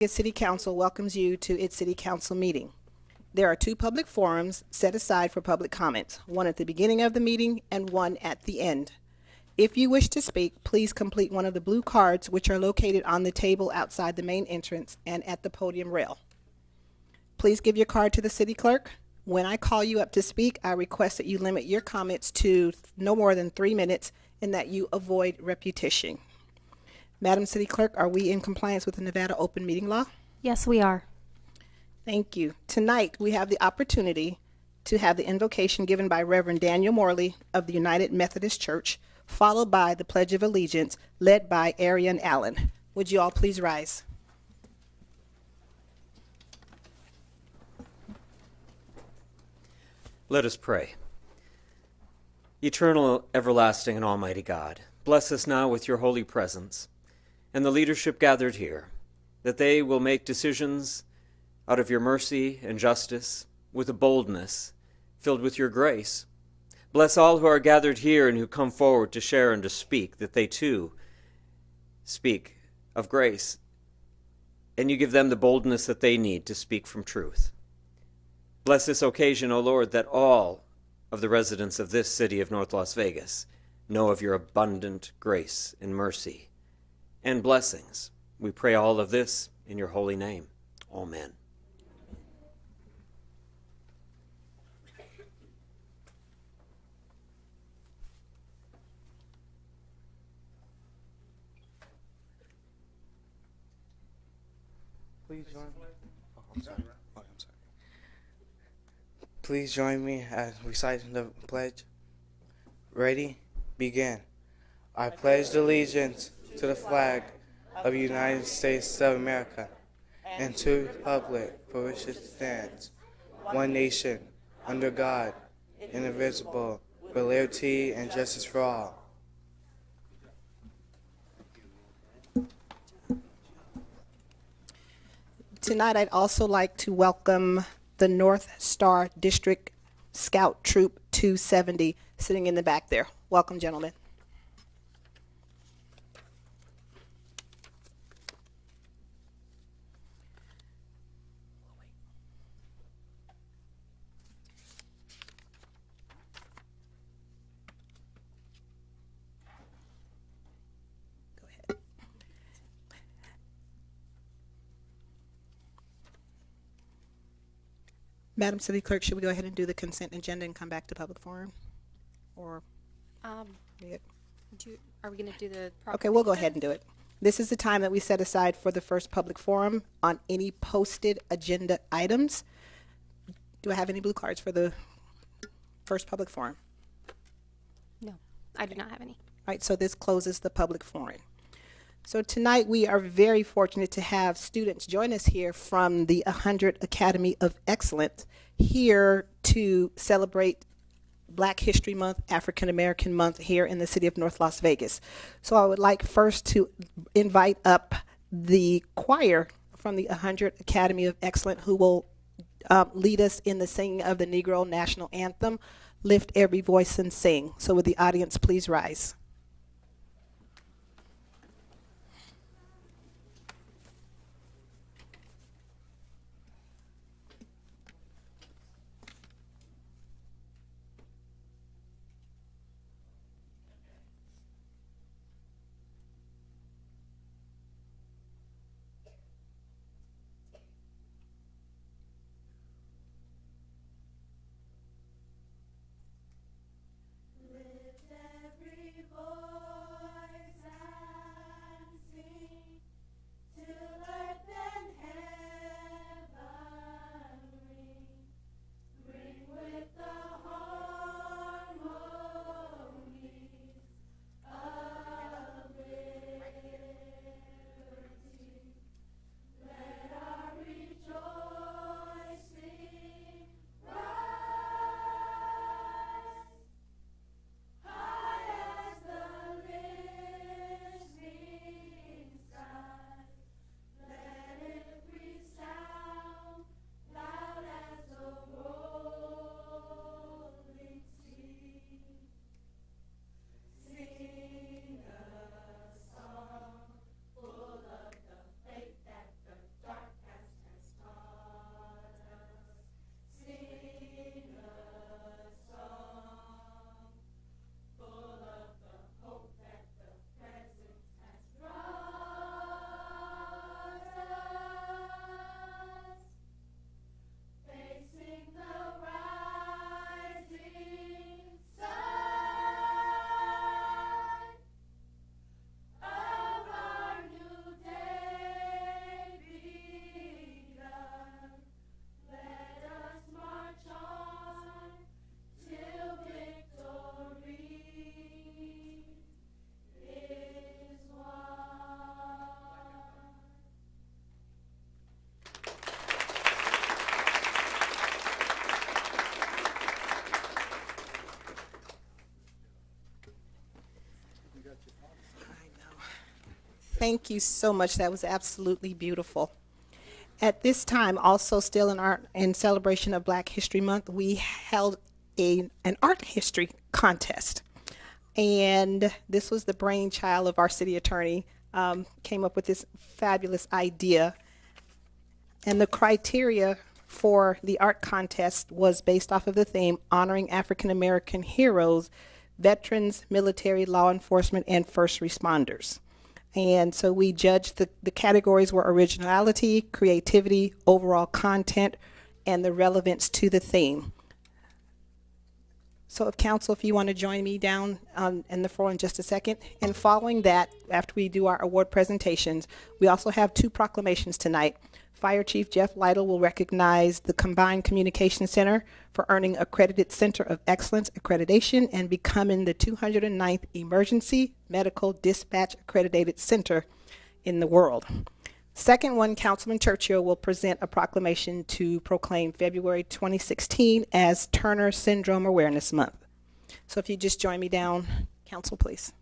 Vegas City Council welcomes you to its City Council meeting. There are two public forums set aside for public comments, one at the beginning of the meeting and one at the end. If you wish to speak, please complete one of the blue cards which are located on the table outside the main entrance and at the podium rail. Please give your card to the city clerk. When I call you up to speak, I request that you limit your comments to no more than 3 minutes and that you avoid repetition. Madam City Clerk, are we in compliance with the Nevada Open Meeting Law? Yes, we are. Thank you. Tonight, we have the opportunity to have the invocation given by Reverend Daniel Morley of the United Methodist Church, followed by the Pledge of Allegiance, led by Arian Allen. Would you all please rise? Let us pray. Eternal, everlasting, and almighty God, bless us now with your holy presence and the leadership gathered here, that they will make decisions out of your mercy and justice with a boldness filled with your grace. Bless all who are gathered here and who come forward to share and to speak, that they too speak of grace, and you give them the boldness that they need to speak from truth. Bless this occasion, O Lord, that all of the residents of this city of North Las Vegas know of your abundant grace and mercy and blessings. We pray all of this in your holy name. Amen. Please join me. Oh, I'm sorry. Oh, I'm sorry. Please join me as reciting the pledge. Ready? Begin. I pledge allegiance to the flag of the United States of America and to the republic for which it stands, one nation, under God, indivisible, with liberty and justice for all. Tonight, I'd also like to welcome the North Star District Scout Troop 270 sitting in the back there. Welcome, gentlemen. Go ahead. Madam City Clerk, should we go ahead and do the consent agenda and come back to public forum? Or, yeah. Are we going to do the Okay, we'll go ahead and do it. This is the time that we set aside for the first public forum on any posted agenda items. Do I have any blue cards for the first public forum? No, I do not have any. All right, so this closes the public forum. So tonight we are very fortunate to have students join us here from the 100 Academy of Excellence here to celebrate Black History Month, African American Month here in the city of North Las Vegas. So I would like first to invite up the choir from the 100 Academy of Excellence who will lead us in the singing of the Negro National Anthem, Lift Every Voice and Sing. So would the audience please rise? Lift every voice. Thank you so much. That was absolutely beautiful. At this time, also still in celebration of Black History Month, we held an art history contest. And this was the brainchild of our city attorney, came up with this fabulous idea. And the criteria for the art contest was based off of the theme honoring African American heroes, veterans, military, law enforcement, and first responders. And so we judged the categories were originality, creativity, overall content, and the relevance to the theme. So if council, if you want to join me down in the floor in just a second. And following that, after we do our award presentations, we also have two proclamations tonight. Fire Chief Jeff Lytle will recognize the Combined Communication Center for earning Accredited Center of Excellence accreditation and becoming the 209th Emergency Medical Dispatch Accredited Center in the world. Second one, Councilman Churchill will present a proclamation to proclaim February 2016 as Turner Syndrome Awareness Month. So if you just join me down, council, please.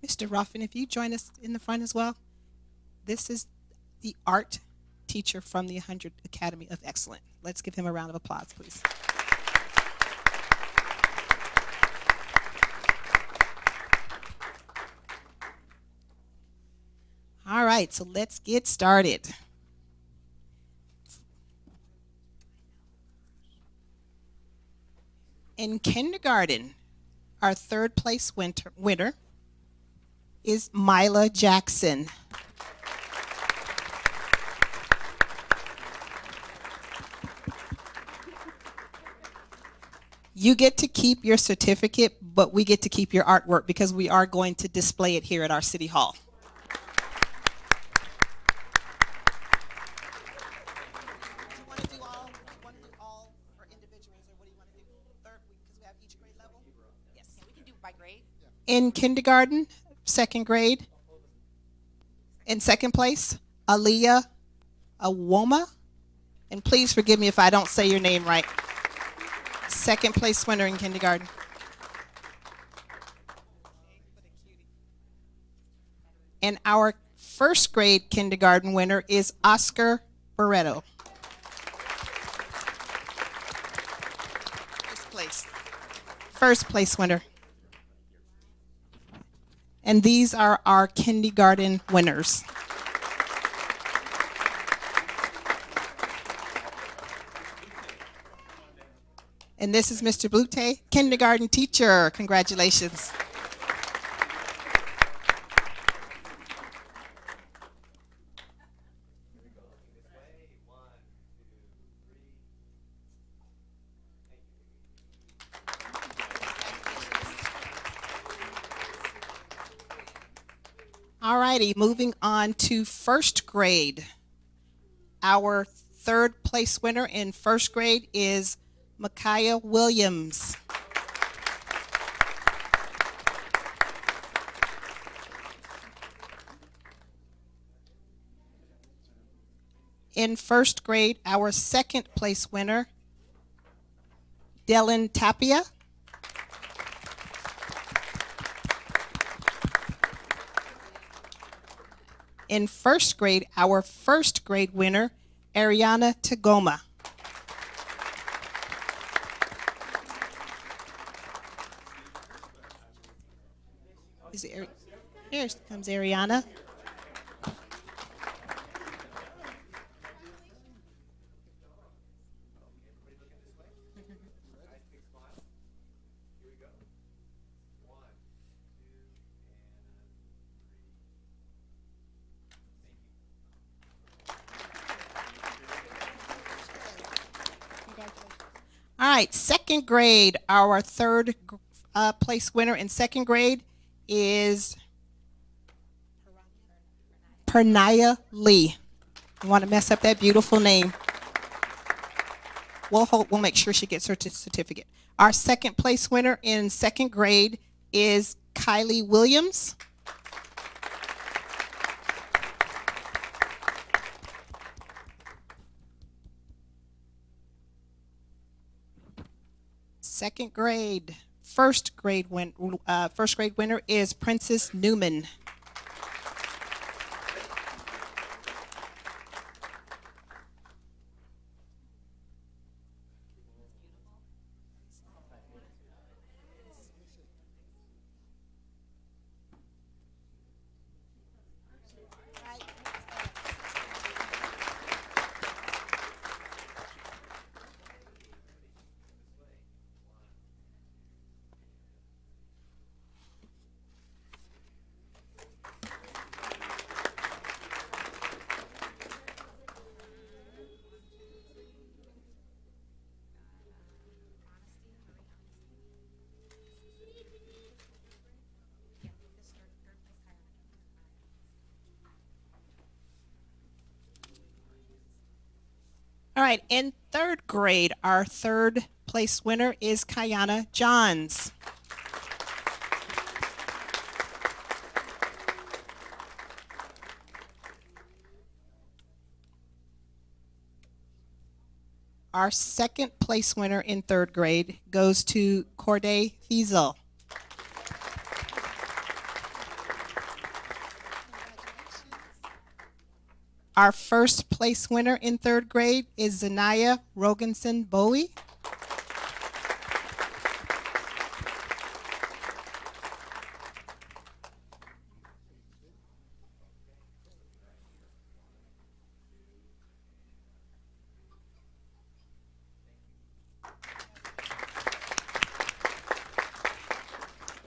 Mr. Ruffin, if you join us in the front as well. This is the art teacher from the 100 Academy of Excellence. Let's give him a round of applause, please. All right, so let's get started. In kindergarten, our third place winner is Mila Jackson. You get to keep your certificate, but we get to keep your artwork because we are going to display it here at our City Hall. Do you want to do all for individuals, or what do you want to do? Third, because we have each grade level? Yes. Yeah, we can do by grade. In kindergarten, second grade, in second place, Aaliyah Awoma. And please forgive me if I don't say your name right. Second place winner in kindergarten. And our first grade kindergarten winner is Oscar Barreto. First place. First place winner. And these are our kindergarten winners. And this is Mr. Blute, kindergarten teacher. Congratulations. All righty, moving on to first grade. Our third place winner in first grade is Micaiah Williams. In first grade, our second place winner, Dylan Tapia. In first grade, our first grade winner, Ariana Tagoma. Here comes Ariana. All right, second grade, our third place winner in second grade is Pernaya Lee. You want to mess up that beautiful name. We'll make sure she gets her certificate. Our second place winner in second grade is Kylie Williams. Second grade. First grade winner is Princess Newman. All right, in third grade, our third place winner is Kayana Johns. Our second place winner in third grade goes to Corday Thiesel. Our first place winner in third grade is Zanaya Rogenson Bowie.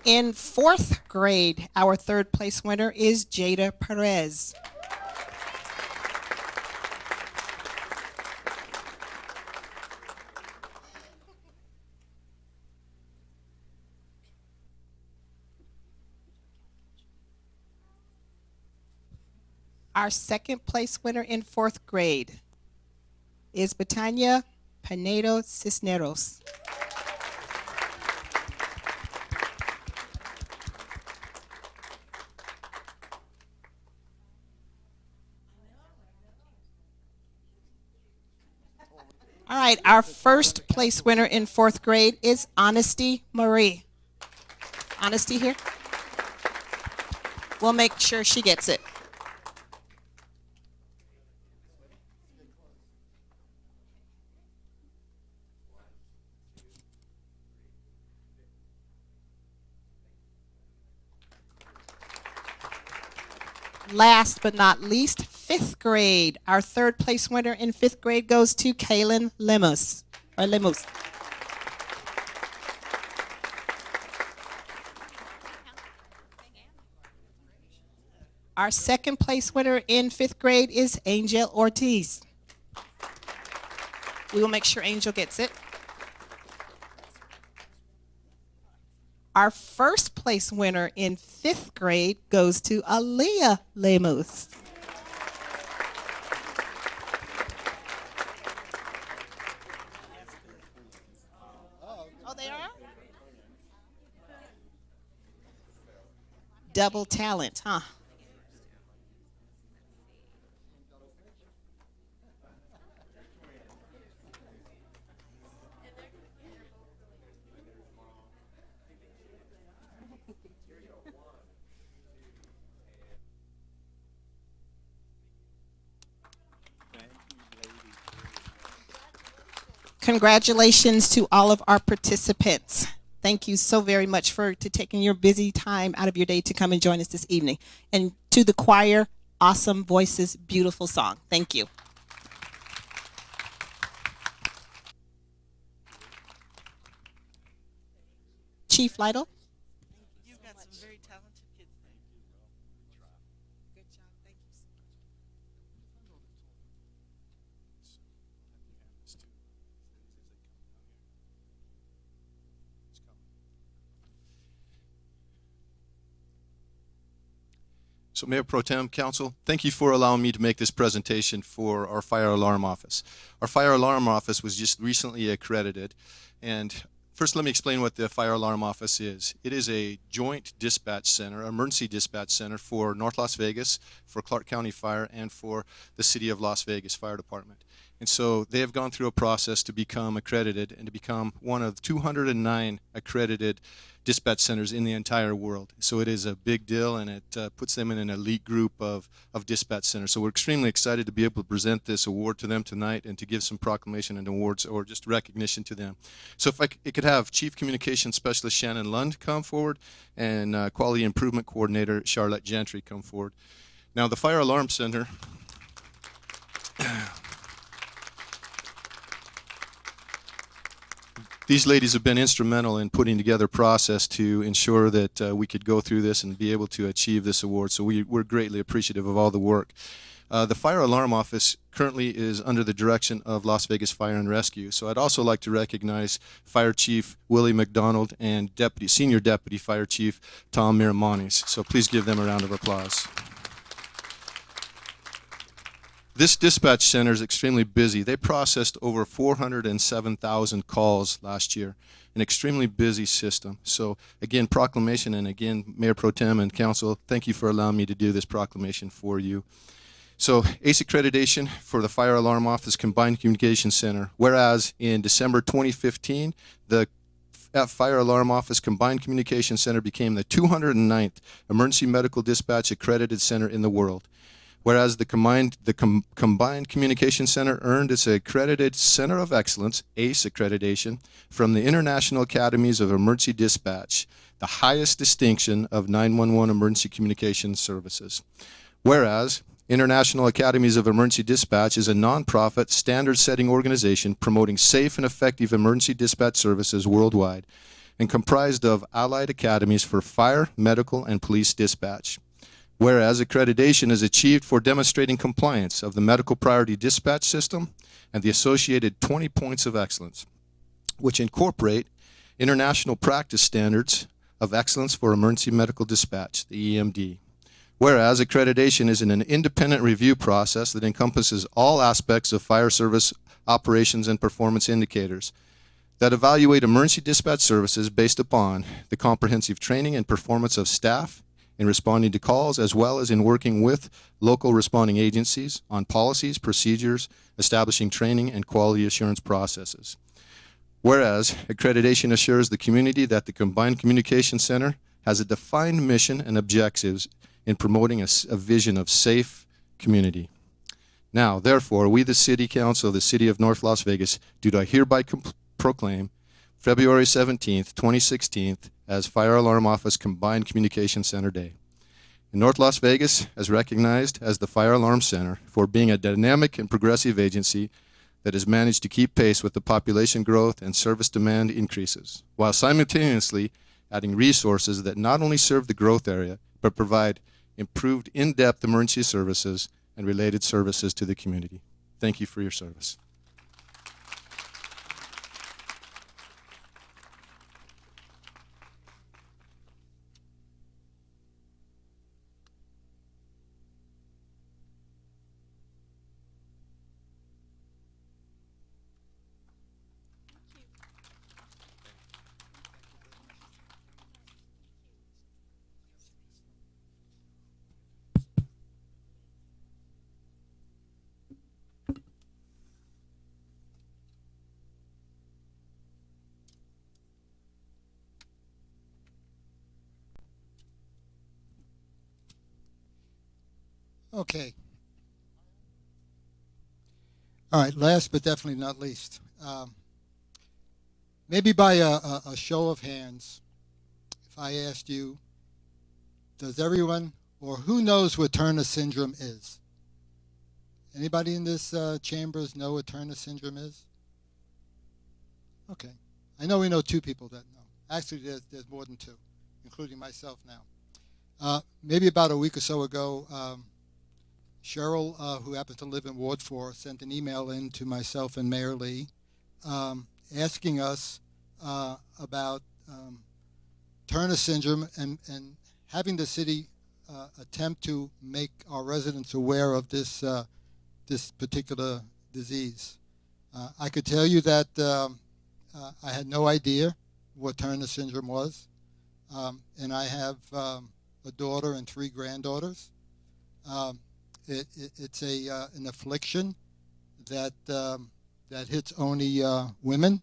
In fourth grade, our third place winner is Jada Perez. Our second place winner in fourth grade is Betania Pinedo Cisneros. All right, our first place winner in fourth grade is Honesty Marie. Honesty here? We'll make sure she gets it. Last but not least, fifth grade. Our third place winner in fifth grade goes to Kaylin Lemus. Our second place winner in fifth grade is Angel Ortiz. We will make sure Angel gets it. Our first place winner in fifth grade goes to Aaliyah Lemus. Oh, they are? Double talent, huh? Congratulations to all of our participants. Thank you so very much for taking your busy time out of your day to come and join us this evening. And to the choir, awesome voices, beautiful song. Thank you. Chief Lytle. You've got some very talented kids. Good job. Thank you. So Mayor Pro Tem, Council, thank you for allowing me to make this presentation for our fire alarm office. Our fire alarm office was just recently accredited. And first, let me explain what the fire alarm office is. It is a joint dispatch center, emergency dispatch center for North Las Vegas, for Clark County Fire, and for the City of Las Vegas Fire Department. And so they have gone through a process to become accredited and to become one of 209 accredited dispatch centers in the entire world. So it is a big deal, and it puts them in an elite group of dispatch centers. So we're extremely excited to be able to present this award to them tonight and to give some proclamation and awards or just recognition to them. So if it could have Chief Communications Specialist Shannon Lund come forward and Quality Improvement Coordinator Charlotte Gentry come forward. Now the Fire Alarm Center these ladies have been instrumental in putting together a process to ensure that we could go through this and be able to achieve this award. So we're greatly appreciative of all the work. The Fire Alarm Office currently is under the direction of Las Vegas Fire and Rescue. So I'd also like to recognize Fire Chief Willie McDonald and Senior Deputy Fire Chief Tom Miramanis. So please give them a round of applause. This dispatch center is extremely busy. They processed over 407,000 calls last year, an extremely busy system. So again, proclamation, and again, Mayor Pro Tem and Council, thank you for allowing me to do this proclamation for you. So ACE accreditation for the Fire Alarm Office Combined Communications Center, whereas in December 2015, the Fire Alarm Office Combined Communications Center became the 209th Emergency Medical Dispatch accredited center in the world. Whereas the Combined Communication Center earned its accredited Center of Excellence, ACE accreditation, from the International Academies of Emergency Dispatch, the highest distinction of 911 emergency communication services. Whereas International Academies of Emergency Dispatch is a nonprofit, standard-setting organization promoting safe and effective emergency dispatch services worldwide and comprised of allied academies for fire, medical, and police dispatch. Whereas accreditation is achieved for demonstrating compliance of the Medical Priority Dispatch System and the associated 20 points of excellence, which incorporate international practice standards of excellence for emergency medical dispatch, the EMD. Whereas accreditation is an independent review process that encompasses all aspects of fire service operations and performance indicators that evaluate emergency dispatch services based upon the comprehensive training and performance of staff in responding to calls, as well as in working with local responding agencies on policies, procedures, establishing training and quality assurance processes. Whereas accreditation assures the community that the Combined Communication Center has a defined mission and objectives in promoting a vision of safe community. Now, therefore, we, the City Council of the City of North Las Vegas, do hereby proclaim February 17th, 2016 as Fire Alarm Office Combined Communication Center Day. And North Las Vegas is recognized as the Fire Alarm Center for being a dynamic and progressive agency that has managed to keep pace with the population growth and service demand increases, while simultaneously adding resources that not only serve the growth area, but provide improved in-depth emergency services and related services to the community. Thank you for your service. Okay. All right, last but definitely not least. Maybe by a show of hands, if I asked you, does everyone, or who knows what Turner syndrome is? Anybody in this chambers know what Turner syndrome is? Okay. I know we know two people that know. Actually, there's more than two, including myself now. Maybe about a week or so ago, Cheryl, who happens to live in Ward 4, sent an email in to myself and Mayor Lee asking us about Turner syndrome and having the city attempt to make our residents aware of this particular disease. I could tell you that I had no idea what Turner syndrome was, and I have a daughter and 3 granddaughters. It's an affliction that hits only women,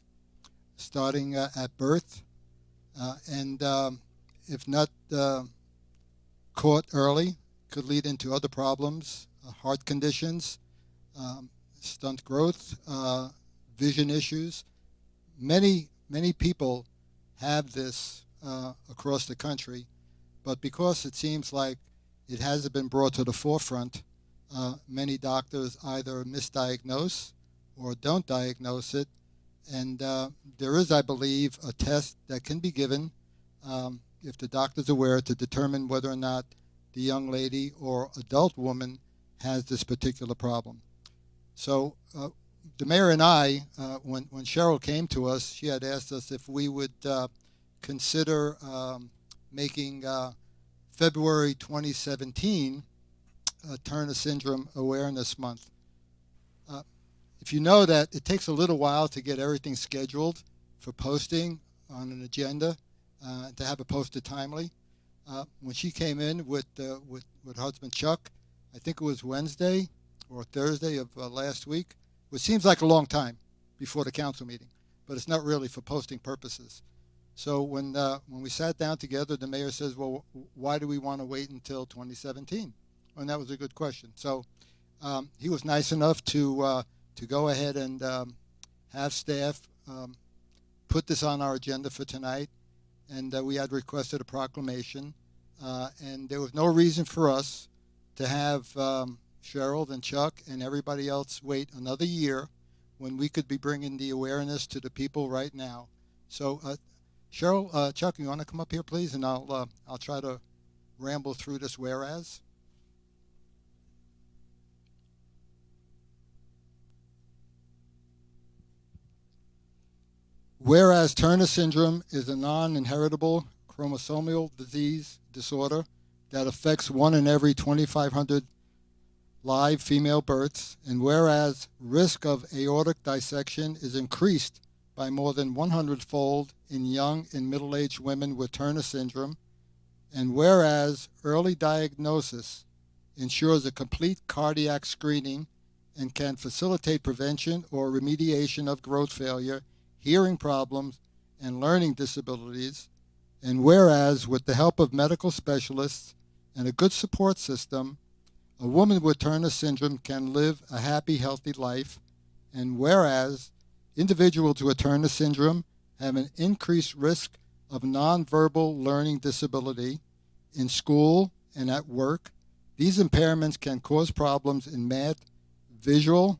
starting at birth, and if not caught early, could lead into other problems, heart conditions, stunt growth, vision issues. Many people have this across the country, but because it seems like it hasn't been brought to the forefront, many doctors either misdiagnose or don't diagnose it. And there is, I believe, a test that can be given if the doctor's aware to determine whether or not the young lady or adult woman has this particular problem. So the mayor and I, when Cheryl came to us, she had asked us if we would consider making February 2017 Turner Syndrome Awareness Month. If you know that it takes a little while to get everything scheduled for posting on an agenda, to have it posted timely. When she came in with husband Chuck, I think it was Wednesday or Thursday of last week, which seems like a long time before the council meeting, but it's not really for posting purposes. So when we sat down together, the mayor says, well, why do we want to wait until 2017? And that was a good question. So he was nice enough to go ahead and have staff put this on our agenda for tonight. And we had requested a proclamation. And there was no reason for us to have Cheryl and Chuck and everybody else wait another year when we could be bringing the awareness to the people right now. So Cheryl, Chuck, you want to come up here, please? And I'll try to ramble through this whereas. Whereas Turner syndrome is a non-inheritable chromosomal disorder that affects 1 in every 2,500 live female births, and whereas risk of aortic dissection is increased by more than 100-fold in young and middle-aged women with Turner syndrome, and whereas early diagnosis ensures a complete cardiac screening and can facilitate prevention or remediation of growth failure, hearing problems, and learning disabilities, and whereas with the help of medical specialists and a good support system, a woman with Turner syndrome can live a happy, healthy life, and whereas individuals with Turner syndrome have an increased risk of nonverbal learning disability in school and at work, these impairments can cause problems in math, visual,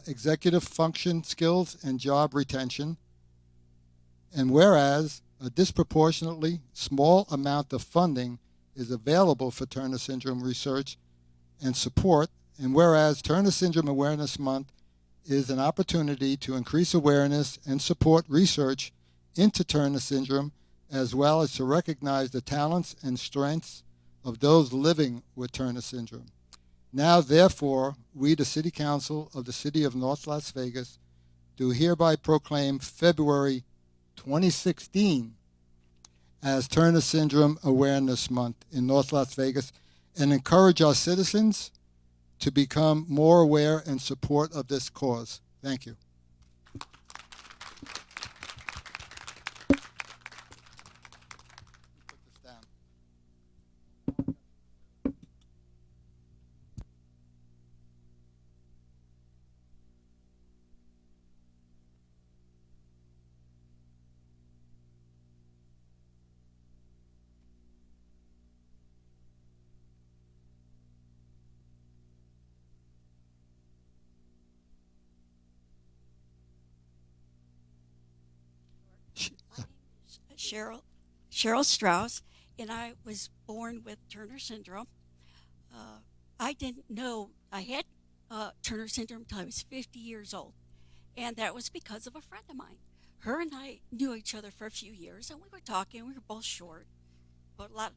executive function skills, and job retention. And whereas a disproportionately small amount of funding is available for Turner syndrome research and support, and whereas Turner Syndrome Awareness Month is an opportunity to increase awareness and support research into Turner syndrome, as well as to recognize the talents and strengths of those living with Turner syndrome. Now, therefore, we, the City Council of the City of North Las Vegas, do hereby proclaim February 2016 as Turner Syndrome Awareness Month in North Las Vegas, and encourage our citizens to become more aware and support of this cause. Thank you. Put this down. Cheryl Strauss, and I was born with Turner syndrome. I didn't know I had Turner syndrome until I was 50 years old, and that was because of a friend of mine. Her and I knew each other for a few years, and we were talking. We were both short, but a lot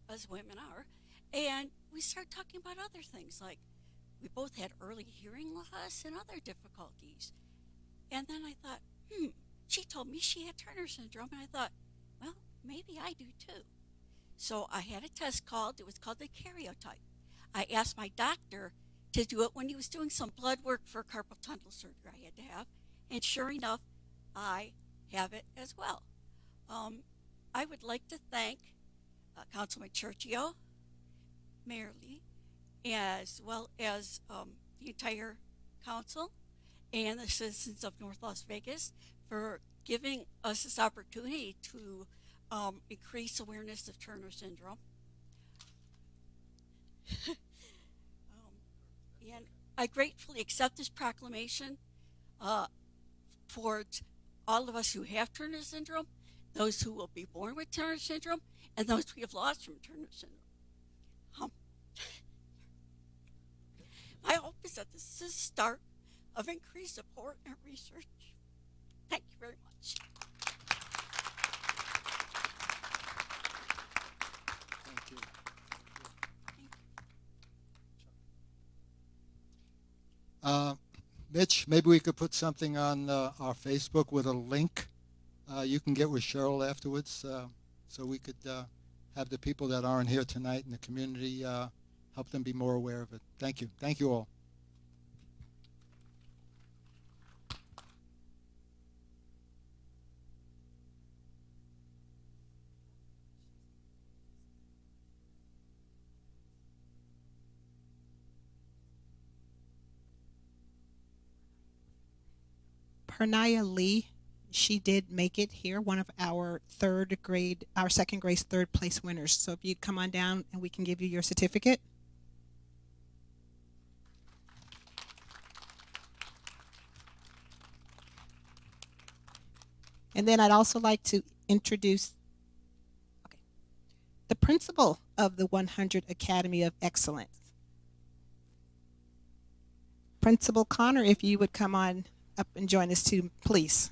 as women are, and we started talking about other things like we both had early hearing loss and other difficulties. And then I thought, she told me she had Turner syndrome, and I thought, well, maybe I do too. So I had a test called, it was called the karyotype. I asked my doctor to do it when he was doing some blood work for carpal tunnel surgery I had to have, and sure enough, I have it as well. I would like to thank Councilman Churchio, Mayor Lee, as well as the entire council and the citizens of North Las Vegas for giving us this opportunity to increase awareness of Turner syndrome. And I gratefully accept this proclamation for all of us who have Turner syndrome, those who will be born with Turner syndrome, and those we have lost from Turner syndrome. My hope is that this is the start of increased support and research. Thank you very much. Thank you. Mitch, maybe we could put something on our Facebook with a link you can get with Cheryl afterwards, so we could have the people that aren't here tonight in the community help them be more aware of it. Thank you. Thank you all. Pernaya Lee, she did make it here, one of our second grade third place winners. So if you come on down and we can give you your certificate. And then I'd also like to introduce the principal of the 100 Academy of Excellence. Principal Connor, if you would come on up and join us too, please.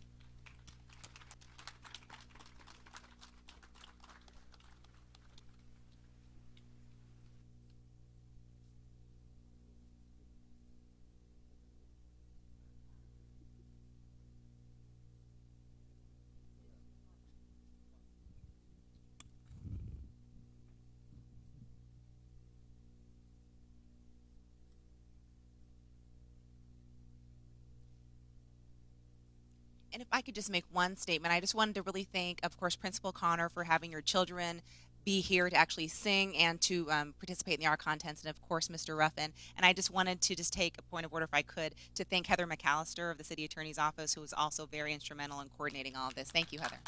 And if I could just make one statement, I just wanted to really thank, of course, Principal Connor for having your children be here to actually sing and to participate in the art contest, and of course, Mr. Ruffin. And I just wanted to just take a point of order, if I could, to thank Heather McAllister of the City Attorney's Office, who was also very instrumental in coordinating all of this. Thank you, Heather.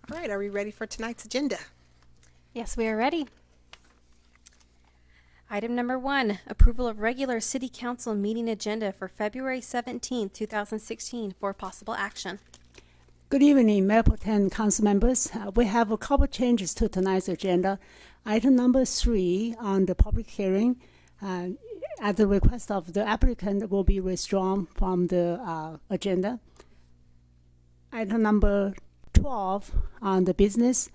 All right, are we ready for tonight's agenda? Yes, we are ready. Item number 1, approval of regular city council meeting agenda for February 17th, 2016 for possible action. Good evening, Mayor Pro Tem council members. We have a couple changes to tonight's agenda. Item number 3 on the public hearing, at the request of the applicant, will be withdrawn from the agenda. Item number 12 on the business,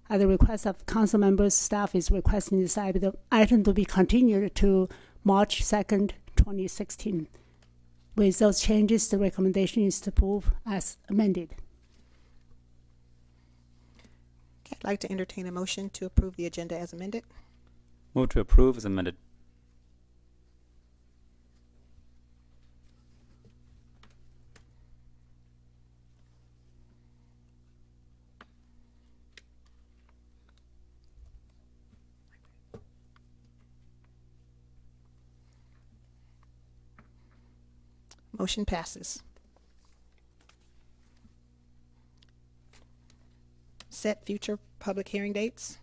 at the request of council members, staff is requesting this item to be continued to March 2nd, 2016. With those changes, the recommendation is to approve as amended. Okay, I'd like to entertain a motion to approve the agenda as amended. Move to approve as amended. Motion passes. Set future public hearing dates.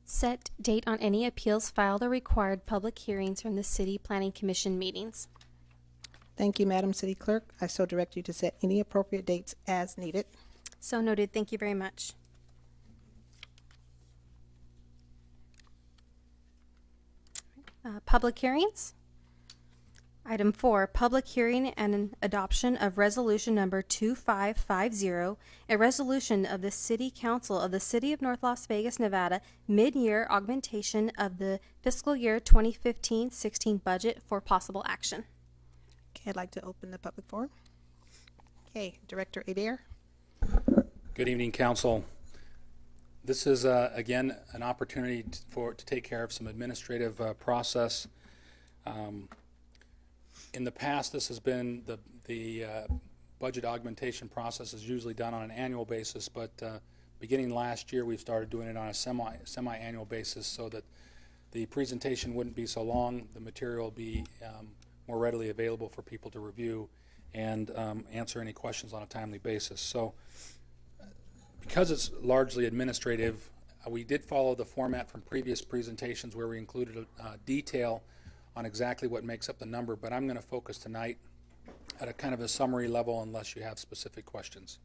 Set date on any appeals filed or required public hearings from the City Planning Commission meetings. Thank you, Madam City Clerk. I so direct you to set any appropriate dates as needed. So noted. Thank you very much. Public hearings. Item 4, public hearing and an adoption of resolution number 2550, a resolution of the City Council of the City of North Las Vegas, Nevada, mid-year augmentation of the fiscal year 2015-16 budget for possible action. Okay, I'd like to open the public forum. Okay, Director Adair. Good evening, Council. This is, again, an opportunity to take care of some administrative process. In the past, this has been the budget augmentation process is usually done on an annual basis, but beginning last year, we've started doing it on a semi-annual basis so that the presentation wouldn't be so long, the material will be more readily available for people to review and answer any questions on a timely basis. So because it's largely administrative, we did follow the format from previous presentations where we included a detail on exactly what makes up the number, but I'm going to focus tonight at a kind of a summary level unless you have specific questions.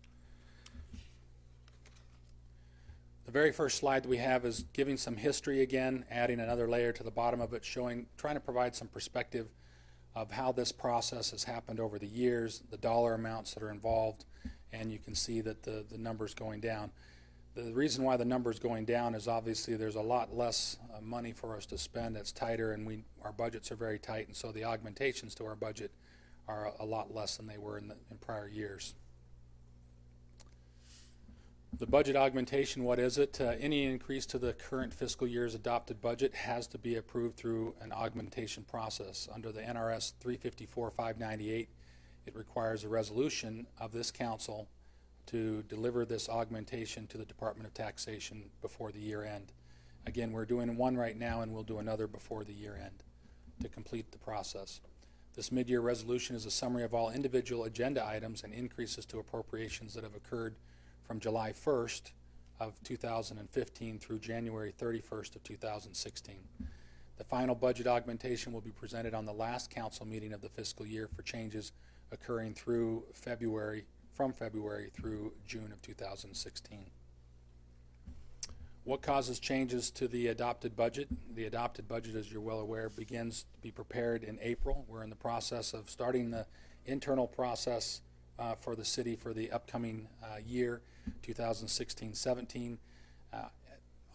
The very first slide that we have is giving some history again, adding another layer to the bottom of it, trying to provide some perspective of how this process has happened over the years, the dollar amounts that are involved, and you can see that the number's going down. The reason why the number's going down is obviously there's a lot less money for us to spend. It's tighter, and our budgets are very tight, and so the augmentations to our budget are a lot less than they were in prior years. The budget augmentation, what is it? Any increase to the current fiscal year's adopted budget has to be approved through an augmentation process. Under the NRS 354-598, it requires a resolution of this council to deliver this augmentation to the Department of Taxation before the year end. Again, we're doing one right now, and we'll do another before the year end to complete the process. This mid-year resolution is a summary of all individual agenda items and increases to appropriations that have occurred from July 1st of 2015 through January 31st of 2016. The final budget augmentation will be presented on the last council meeting of the fiscal year for changes occurring from February through June of 2016. What causes changes to the adopted budget? The adopted budget, as you're well aware, begins to be prepared in April. We're in the process of starting the internal process for the city for the upcoming year, 2016-17.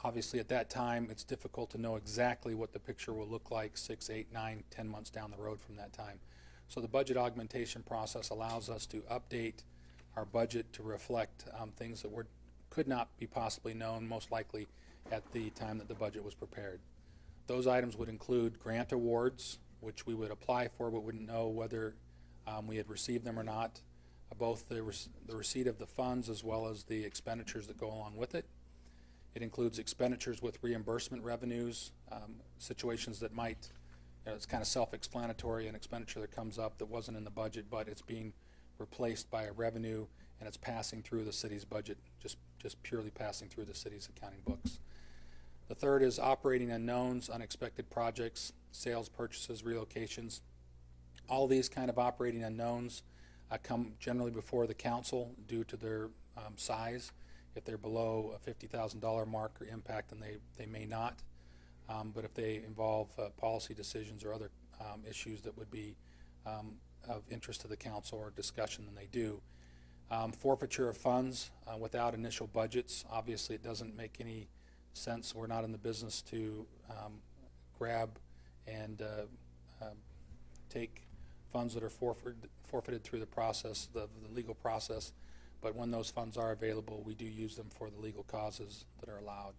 Obviously, at that time, it's difficult to know exactly what the picture will look like 6, 8, 9, 10 months down the road from that time. So the budget augmentation process allows us to update our budget to reflect things that could not be possibly known, most likely at the time that the budget was prepared. Those items would include grant awards, which we would apply for but wouldn't know whether we had received them or not, both the receipt of the funds as well as the expenditures that go along with it. It includes expenditures with reimbursement revenues, situations that might, it's kind of self-explanatory, an expenditure that comes up that wasn't in the budget, but it's being replaced by a revenue, and it's passing through the city's budget, just purely passing through the city's accounting books. The third is operating unknowns, unexpected projects, sales, purchases, relocations. All these kind of operating unknowns come generally before the council due to their size. If they're below a $50,000 mark or impact, then they may not. But if they involve policy decisions or other issues that would be of interest to the council or discussion, then they do. Forfeiture of funds without initial budgets. Obviously, it doesn't make any sense. We're not in the business to grab and take funds that are forfeited through the process, the legal process. But when those funds are available, we do use them for the legal causes that are allowed.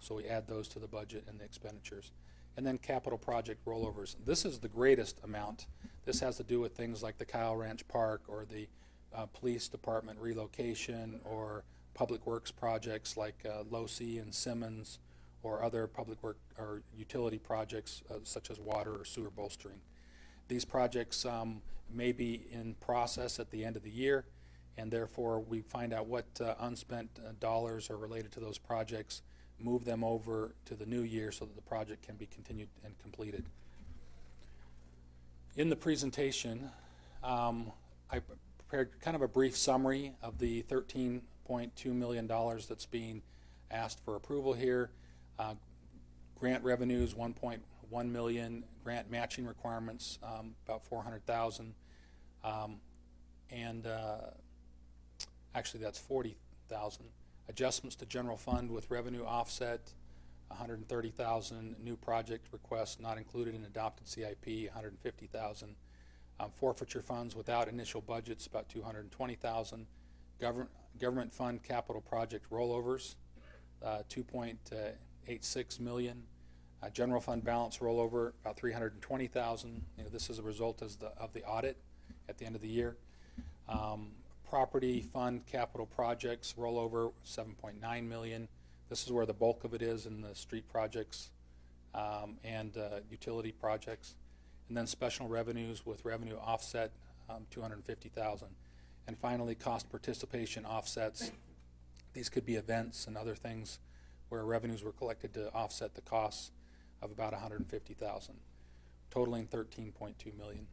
So we add those to the budget and the expenditures. And then capital project rollovers. This is the greatest amount. This has to do with things like the Kyle Ranch Park or the police department relocation or public works projects like Losi and Simmons or other public work or utility projects such as water or sewer bolstering. These projects may be in process at the end of the year, and therefore we find out what unspent dollars are related to those projects, move them over to the new year so that the project can be continued and completed. In the presentation, I prepared kind of a brief summary of the $13.2 million that's being asked for approval here. Grant revenues, 1.1 million. Grant matching requirements, about 400,000. Actually that's 40,000. Adjustments to general fund with revenue offset, 130,000. New project requests not included in adopted CIP, 150,000. Forfeiture funds without initial budgets, about 220,000. Government fund capital project rollovers, 2.86 million. General fund balance rollover, about 320,000. This is a result of the audit at the end of the year. Property fund capital projects rollover, 7.9 million. This is where the bulk of it is in the street projects and utility projects. And then special revenues with revenue offset, 250,000. And finally, cost participation offsets. These could be events and other things where revenues were collected to offset the costs of about 150,000, totaling 13.2 million.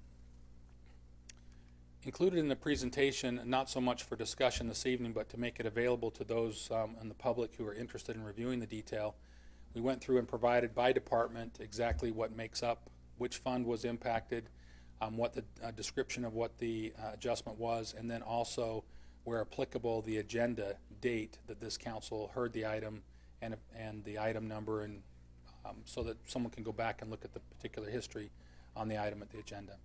Included in the presentation, not so much for discussion this evening, but to make it available to those in the public who are interested in reviewing the detail, we went through and provided by department exactly what makes up which fund was impacted, what the description of what the adjustment was, and then also, where applicable, the agenda date that this council heard the item and the item number, and so that someone can go back and look at the particular history on the item at the agenda.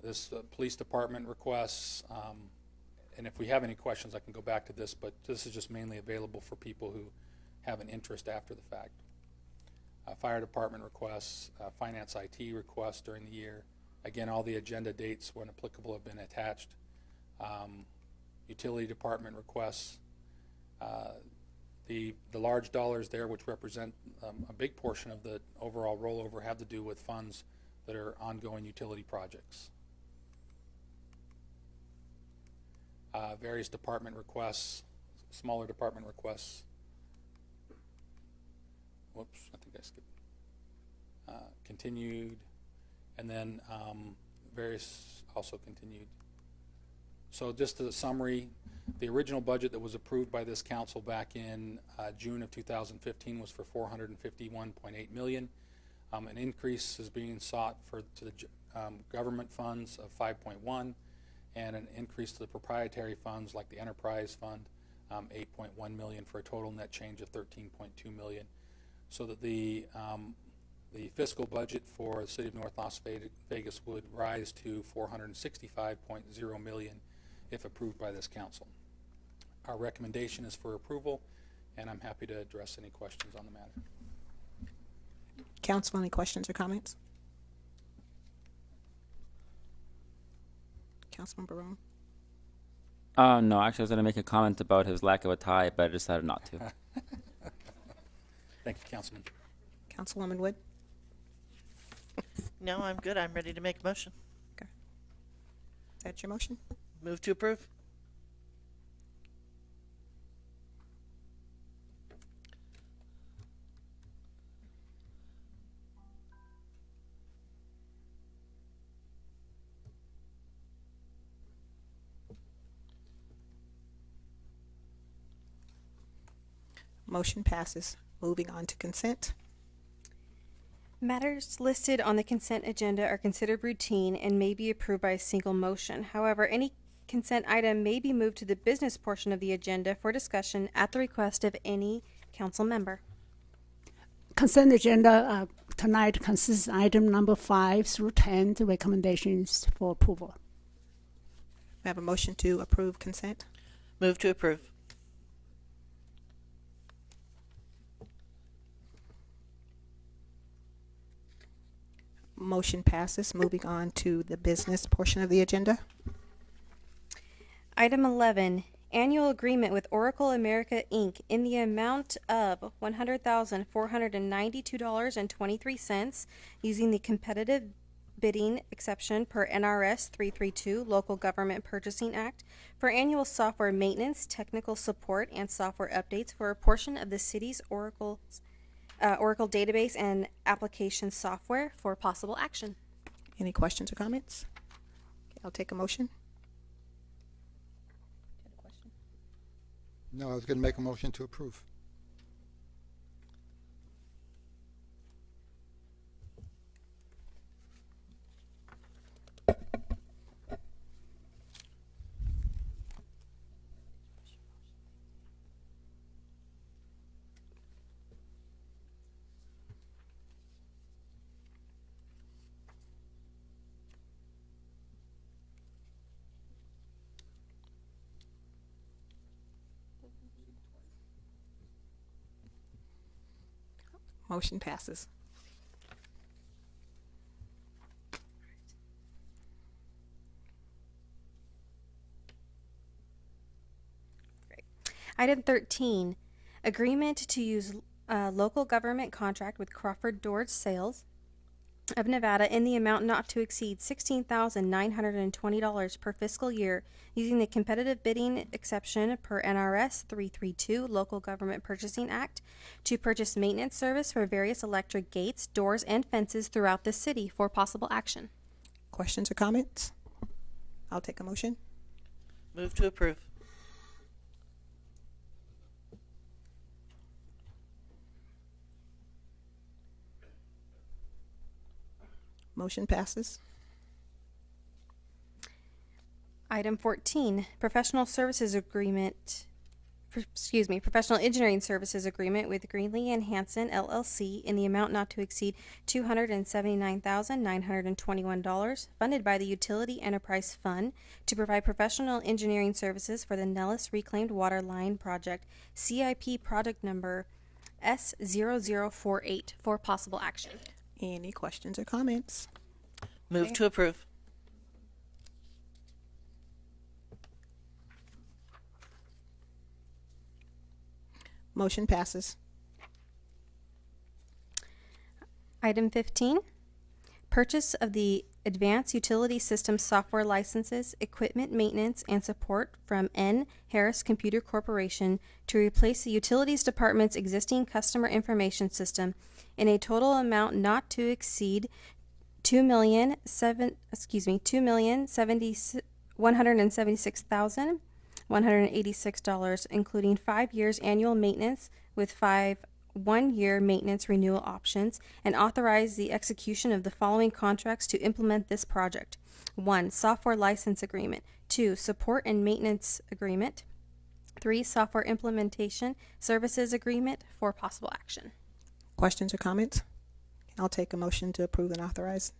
This police department requests, and if we have any questions, I can go back to this, but this is just mainly available for people who have an interest after the fact. Fire department requests, finance IT requests during the year. Again, all the agenda dates, when applicable, have been attached. Utility department requests. The large dollars there, which represent a big portion of the overall rollover, have to do with funds that are ongoing utility projects. Various department requests, smaller department requests. Whoops, I think I skipped. Continued, and then various also continued. So just a summary, the original budget that was approved by this council back in June of 2015 was for $451.8 million. An increase is being sought to the government funds of 5.1, and an increase to the proprietary funds like the enterprise fund, 8.1 million, for a total net change of 13.2 million. So that the fiscal budget for the city of North Las Vegas would rise to $465.0 million if approved by this council. Our recommendation is for approval, and I'm happy to address any questions on the matter. Council, any questions or comments? Councilman Barone? No, actually I was going to make a comment about his lack of a tie, but I decided not to. Thank you, Councilman. Councilwoman Wood? No, I'm good. I'm ready to make a motion. Okay. Is that your motion? Move to approve. Motion passes. Moving on to consent. Matters listed on the consent agenda are considered routine and may be approved by a single motion. However, any consent item may be moved to the business portion of the agenda for discussion at the request of any council member. Consent agenda tonight consists item number 5 through 10, the recommendations for approval. We have a motion to approve consent. Move to approve. Motion passes. Moving on to the business portion of the agenda. Item 11, annual agreement with Oracle America, Inc. in the amount of $100,492.23 using the competitive bidding exception per NRS 332 Local Government Purchasing Act for annual software maintenance, technical support, and software updates for a portion of the city's Oracle database and application software for possible action. Any questions or comments? Okay, I'll take a motion. No, I was going to make a motion to approve. Motion passes. Item 13, agreement to use local government contract with Crawford Doors Sales of Nevada in the amount not to exceed $16,920 per fiscal year using the competitive bidding exception per NRS 332 Local Government Purchasing Act to purchase maintenance service for various electric gates, doors, and fences throughout the city for possible action. Questions or comments? I'll take a motion. Move to approve. Motion passes. Item 14, professional engineering services agreement with Greenlee and Hanson LLC in the amount not to exceed $279,921, funded by the Utility Enterprise Fund to provide professional engineering services for the Nellis Reclaimed Water Line Project, CIP project number S0048 for possible action. Any questions or comments? Move to approve. Motion passes. Item 15, purchase of the Advanced Utility Systems software licenses, equipment maintenance, and support from N. Harris Computer Corporation to replace the Utilities Department's existing customer information system in a total amount not to exceed $2,176,186, including 5 years annual maintenance with 5 one-year maintenance renewal options, and authorize the execution of the following contracts to implement this project. 1. Software license agreement. 2. Support and maintenance agreement. 3. Software implementation services agreement for possible action. Questions or comments? I'll take a motion to approve and authorize.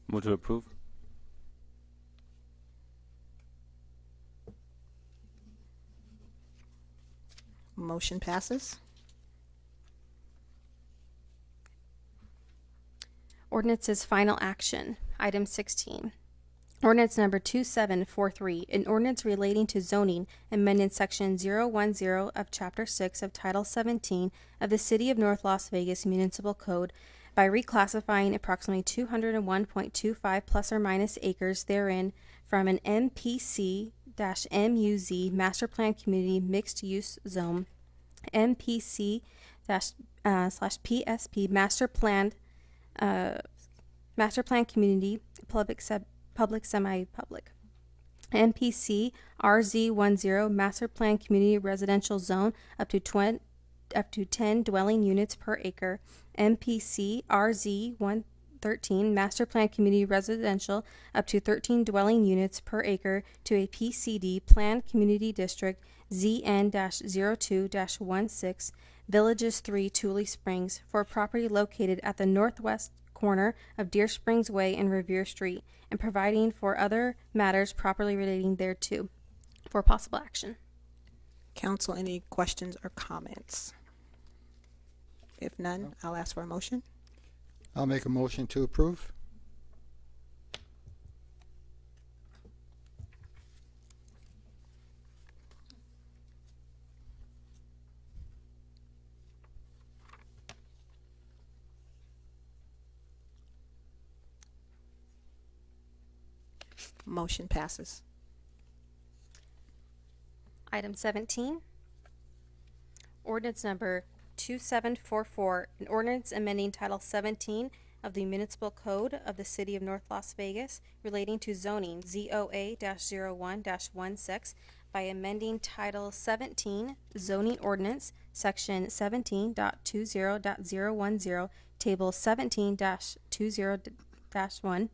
Move to approve. Motion passes. Ordinance's final action. Item 16. Ordinance number 2743, an ordinance relating to zoning, amending section 010 of chapter 6 of title 17 of the City of North Las Vegas Municipal Code by reclassifying approximately 201.25 plus or minus acres therein from an MPC-MUZ Master Plan Community Mixed Use Zone, MPC/PSP Master Plan Community Public Semi-Public, MPC RZ10 Master Plan Community Residential Zone up to 10 dwelling units per acre, MPC RZ113 Master Plan Community Residential up to 13 dwelling units per acre to a PCD Planned Community District ZN-02-16 Villages 3 Tule Springs for property located at the northwest corner of Deer Springs Way and Revere Street, and providing for other matters properly relating thereto for possible action. Council, any questions or comments? If none, I'll ask for a motion. I'll make a motion to approve. Motion passes. Item 17, ordinance number 2744, an ordinance amending Title 17 of the Municipal Code of the City of North Las Vegas relating to zoning ZOA-01-16 by amending Title 17 zoning ordinance, Section 17.20.010, Table 17-20-1,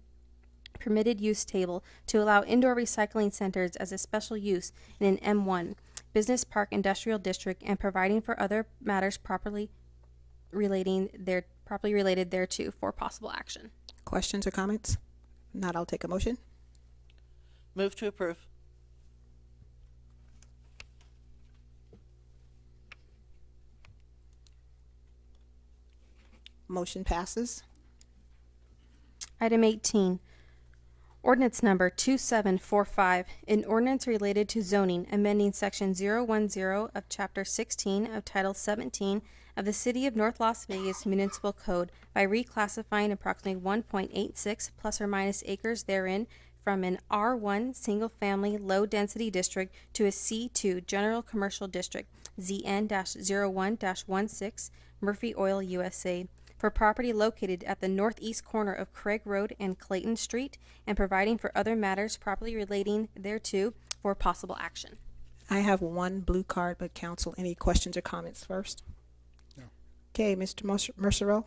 permitted use table to allow indoor recycling centers as a special use in an M1 Business Park Industrial District and providing for other matters properly related thereto for possible action. Questions or comments? Not, I'll take a motion. Move to approve. Motion passes. Item 18, ordinance number 2745, an ordinance related to zoning, amending section 010 of chapter 16 of title 17 of the City of North Las Vegas Municipal Code by reclassifying approximately 1.86 plus or minus acres therein from an R1 single-family low-density district to a C2 general commercial district, ZN-01-16, Murphy Oil, USA, for property located at the northeast corner of Craig Road and Clayton Street, and providing for other matters properly relating thereto for possible action. I have one blue card, but council, any questions or comments first? No. Okay, Mr. Mercero.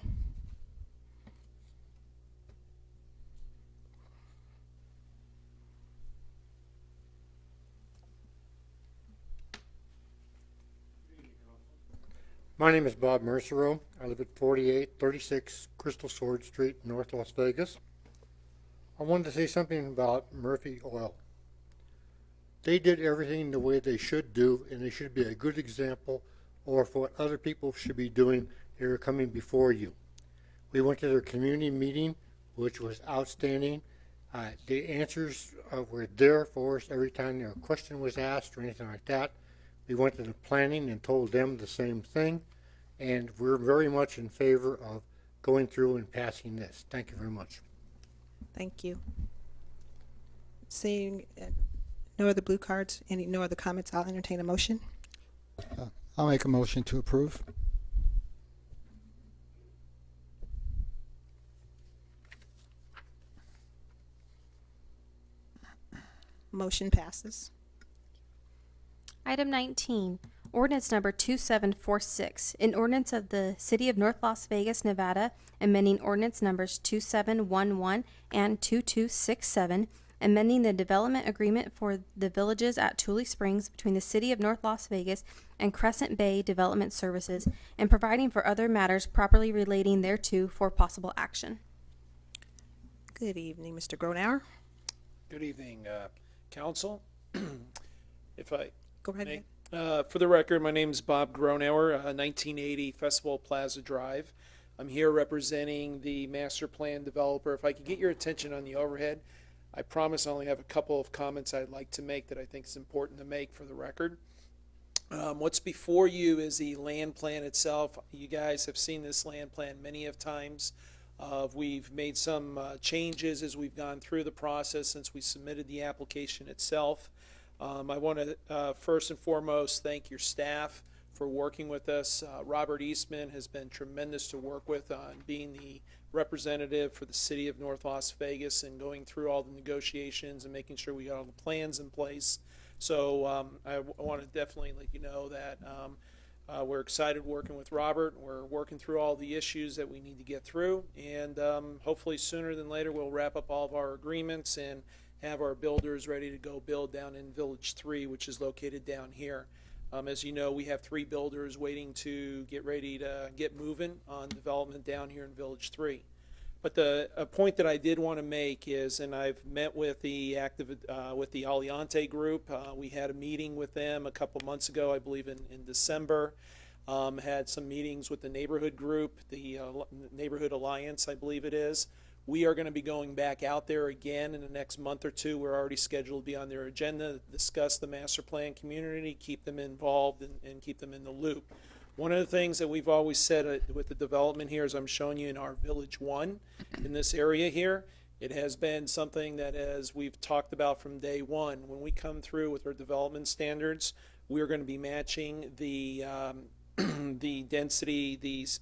My name is Bob Mercero. I live at 4836 Crystal Sword Street, North Las Vegas. I wanted to say something about Murphy Oil. They did everything the way they should do, and they should be a good example or for what other people should be doing that are coming before you. We went to their community meeting, which was outstanding. The answers were there for us every time a question was asked or anything like that. We went to the planning and told them the same thing, and we're very much in favor of going through and passing this. Thank you very much. Thank you. Seeing no other blue cards, no other comments, I'll entertain a motion. I'll make a motion to approve. Motion passes. Item 19, ordinance number 2746, an ordinance of the City of North Las Vegas, Nevada, amending ordinance numbers 2711 and 2267, amending the development agreement for the villages at Tule Springs between the City of North Las Vegas and Crescent Bay Development Services, and providing for other matters properly relating thereto for possible action. Good evening, Mr. Gronauer. Good evening, council. If I Go right ahead. for the record, my name is Bob Gronauer, 1980 Festival Plaza Drive. I'm here representing the master plan developer. If I could get your attention on the overhead, I promise I only have a couple of comments I'd like to make that I think is important to make for the record. What's before you is the land plan itself. You guys have seen this land plan many of times. We've made some changes as we've gone through the process since we submitted the application itself. I want to first and foremost thank your staff for working with us. Robert Eastman has been tremendous to work with on being the representative for the City of North Las Vegas and going through all the negotiations and making sure we got all the plans in place. So I want to definitely let you know that we're excited working with Robert. We're working through all the issues that we need to get through, and hopefully sooner than later we'll wrap up all of our agreements and have our builders ready to go build down in Village 3, which is located down here. As you know, we have 3 builders waiting to get ready to get moving on development down here in Village 3. But a point that I did want to make is, and I've met with the Aliante group. We had a meeting with them a couple months ago, I believe in December. Had some meetings with the neighborhood group, the Neighborhood Alliance, I believe it is. We are going to be going back out there again in the next month or two. We're already scheduled to be on their agenda to discuss the master plan community, keep them involved, and keep them in the loop. One of the things that we've always said with the development here, as I'm showing you in our Village 1 in this area here, It has been something that, as we've talked about from day one, when we come through with our development standards, we're going to be matching the the density,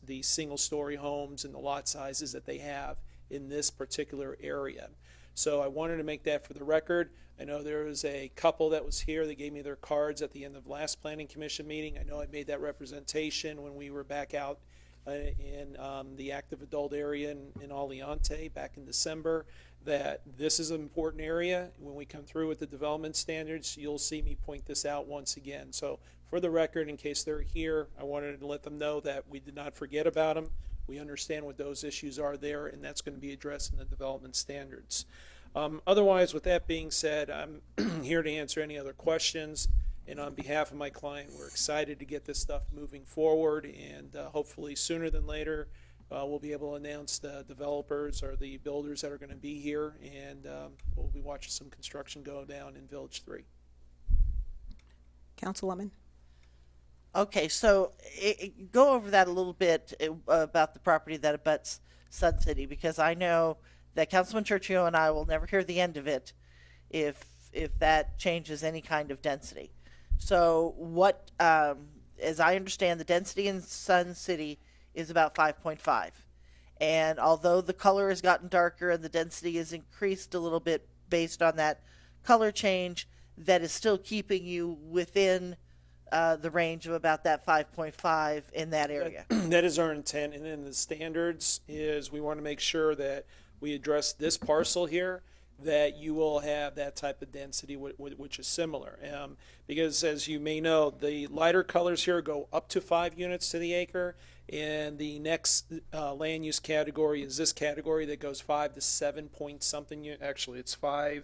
the single-story homes and the lot sizes that they have in this particular area. So I wanted to make that for the record. I know there was a couple that was here that gave me their cards at the end of last Planning Commission meeting. I know I made that representation when we were back out in the active adult area in Aliante back in December, that this is an important area. When we come through with the development standards, you'll see me point this out once again. So for the record, in case they're here, I wanted to let them know that we did not forget about them. We understand what those issues are there, and that's going to be addressed in the development standards. Otherwise, with that being said, I'm here to answer any other questions. And on behalf of my client, we're excited to get this stuff moving forward, and hopefully sooner than later, we'll be able to announce the developers or the builders that are going to be here, and we'll be watching some construction go down in Village 3. Councilwoman? Okay, so go over that a little bit about the property that abuts Sun City, because I know that Councilman Churchill and I will never hear the end of it if that changes any kind of density. So what, as I understand, the density in Sun City is about 5.5. And although the color has gotten darker and the density is increased a little bit based on that color change, that is still keeping you within the range of about that 5.5 in that area. That is our intent, and then the standards is we want to make sure that we address this parcel here, that you will have that type of density which is similar. Because as you may know, the lighter colors here go up to 5 units to the acre, and the next land use category is this category that goes 5 to 7 point something. Actually, it's 5.1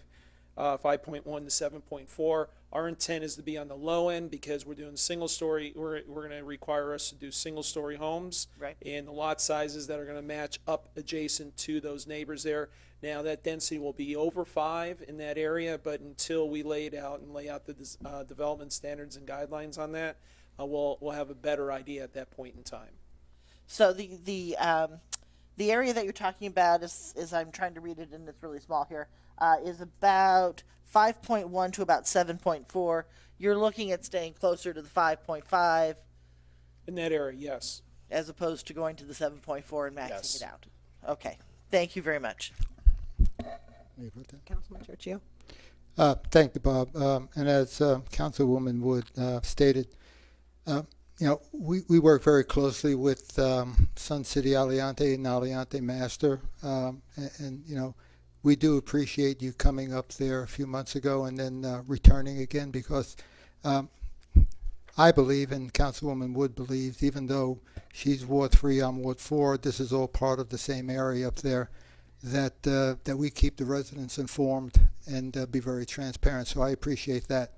to 7.4. Our intent is to be on the low end because we're doing single story. We're going to require us to do single story homes, Right. And the lot sizes that are going to match up adjacent to those neighbors there. Now that density will be over 5 in that area, but until we lay it out and lay out the development standards and guidelines on that, we'll have a better idea at that point in time. So the area that you're talking about is I'm trying to read it and it's really small here, is about 5.1 to about 7.4. You're looking at staying closer to the 5.5 In that area, yes. as opposed to going to the 7.4 and maxing Yes. it out. Okay. Thank you very much. Councilman Churchill? Thank you, Bob. And as Councilwoman Wood stated, we work very closely with Sun City Aliante and Aliante Master, and we do appreciate you coming up there a few months ago and then returning again, because I believe, and Councilwoman Wood believes, even though she's Ward 3, I'm Ward 4, this is all part of the same area up there, that we keep the residents informed and be very transparent. So I appreciate that.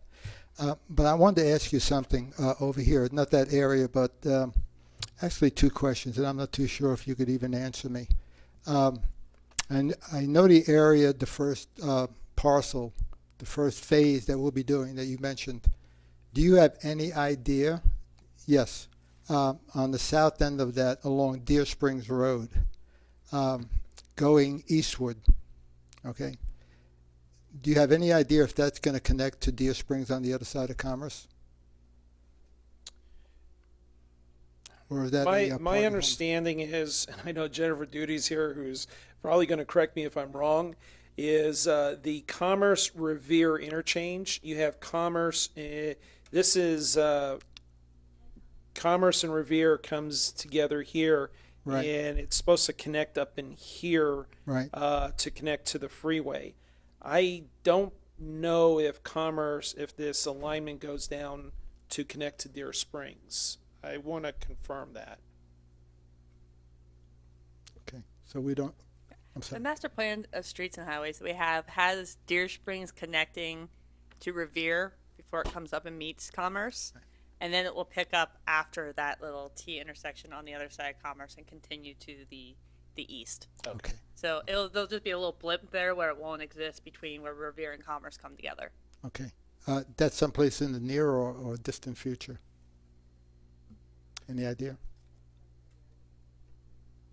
But I wanted to ask you something over here, not that area, but actually two questions, and I'm not too sure if you could even answer me. And I know the area, the first parcel, the first phase that we'll be doing that you mentioned. Do you have any idea? Yes, on the south end of that, along Deer Springs Road, going eastward, okay? Do you have any idea if that's going to connect to Deer Springs on the other side of Commerce? Or is that my understanding is, and I know Jennifer Duty's here, who's probably going to correct me if I'm wrong, is the Commerce Revere interchange. You have Commerce. This is Commerce and Revere comes together here, Right. and it's supposed to connect up in here, Right. To connect to the freeway. I don't know if this alignment goes down to connect to Deer Springs. I want to confirm that. Okay, so we don't, I'm The sorry. master plan of streets and highways that we have has Deer Springs connecting to Revere before it comes up and meets Commerce. And then it will pick up after that little T intersection on the other side of Commerce and continue to the east. Okay. So there'll just be a little blip there where it won't exist between where Revere and Commerce come together. Okay. That's someplace in the near or distant future? Any idea?